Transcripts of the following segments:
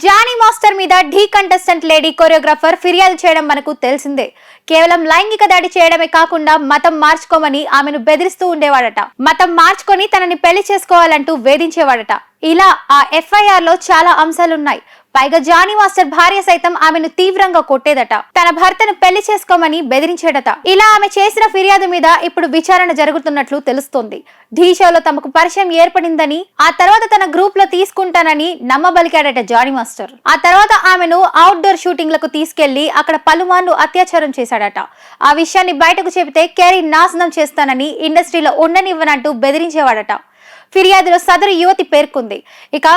Johnny master మీద ఢీ contestant lady choreographer ఫిర్యాదు చేయడం మనకు తెలిసిందే. కేవలం లైంగిక దాడి చేయడమే కాకుండా మతం మార్చుకోమని ఆమెను బెదిరిస్తూ ఉండేవాడట. మతం మార్చుకొని తనని పెళ్లి చేసుకోవాలంటూ వేధించేవాడట. ఇలా ఆ ఎఫ్ఐఆర్ లో చాలా అంశాలున్నాయి. పైగా జానీ మాస్టర్ భార్య సైతం ఆమెను తీవ్రంగా కొట్టేదట. తన భర్తను పెళ్లి చేసుకోమని బెదిరించేదట. ఇలా ఆమె చేసిన ఫిర్యాదు మీద ఇప్పుడు విచారణ జరుగుతున్నట్లు తెలుస్తోంది. ఢీ షోలో తమకు పరిచయం ఏర్పడిందని, ఆ తర్వాత తన గ్రూప్ లో తీసుకుంటానని నమ్మబలికాడట జానీ మాస్టర్. ఆ తర్వాత ఆమెను అవుట్డోర్ షూటింగ్లకు తీసుకెళ్లి అక్కడ పలుమార్లు అత్యాచారం చేశాడట. ఆ విషయాన్ని బయటకు చెబితే కెరీర్ నాశనం చేస్తానని, ఇండస్ట్రీలో ఉండనివ్వనంటూ బెదిరించేవాడట. ఫిర్యాదులో సదరు యువతి పేర్కొంది. ఇక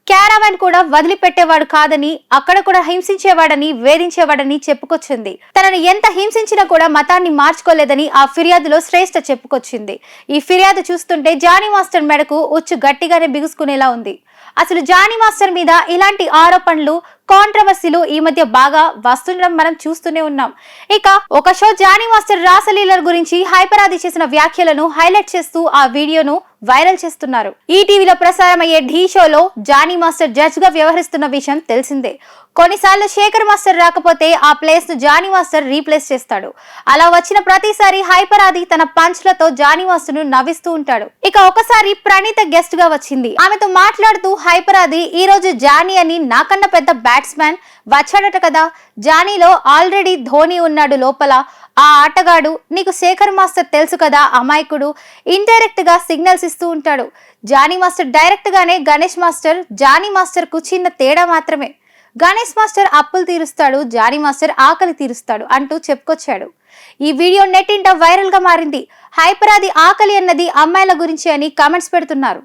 క్యారవాన్ కూడా వదిలిపెట్టేవాడు కాదని, అక్కడ కూడా హింసించేవాడని, వేధించేవాడని చెప్పుకొచ్చింది. తనను ఎంత హింసించినా కూడా మతాన్ని మార్చుకోలేదని ఆ ఫిర్యాదులో శ్రేష్ఠ చెప్పుకొచ్చింది. ఈ ఫిర్యాదు చూస్తుంటే జానీ మాస్టర్ మెడకు ఉచ్చు గట్టిగానే బిగుసుకునేలా ఉంది. అసలు జానీ మాస్టర్ మీద ఇలాంటి ఆరోపణలు, కాంట్రవర్సీలు ఈ మధ్య బాగా వస్తుండడం మనం చూస్తూనే ఉన్నాం. ఇక ఒక షో జానీ మాస్టర్ రాసలీలల గురించి హైపరాది చేసిన వ్యాఖ్యలను హైలైట్ చేస్తూ ఆ వీడియోను వైరల్ చేస్తున్నారు. ఈ టీవీలో ప్రసారం అయ్యే ఢీ షోలో జానీ మాస్టర్ జడ్జ్ గా వ్యవహరిస్తున్న విషయం తెలిసిందే. కొన్నిసార్లు శేఖర్ మాస్టర్ రాకపోతే ఆ ప్లేస్ ను జానీ మాస్టర్ రీప్లేస్ చేస్తాడు. అలా వచ్చిన ప్రతిసారి హైపరాది తన పంచ్లతో జానీ మాస్టర్ ను నవ్విస్తూ ఉంటాడు. ఇక ఒకసారి ప్రణీత గెస్ట్ గా వచ్చింది. ఆమెతో మాట్లాడుతూ హైపరాది, ఈ రోజు జానీ అని నాకన్నా పెద్ద బ్యాట్స్మెన్ వచ్చాడట కదా, జానీలో ఆల్రెడీ ధోని ఉన్నాడు లోపల, ఆ ఆటగాడు, నీకు శేఖర్ మాస్టర్ తెలుసు కదా, అమాయకుడు, ఇండైరెక్ట్ గా సిగ్నల్స్ ఇస్తూ ఉంటాడు. జానీ మాస్టర్ డైరెక్ట్ గానే గణేష్ మాస్టర్, జానీ మాస్టర్ కు చిన్న తేడా మాత్రమే. గణేష్ మాస్టర్ అప్పులు తీరుస్తాడు, జానీ మాస్టర్ ఆకలి తీరుస్తాడు అంటూ చెప్పుకొచ్చాడు. ఈ వీడియో నెట్టింట వైరల్ గా మారింది. హైపరాది ఆకలి అన్నది అమ్మాయిల గురించి అని కామెంట్స్ పెడుతున్నారు.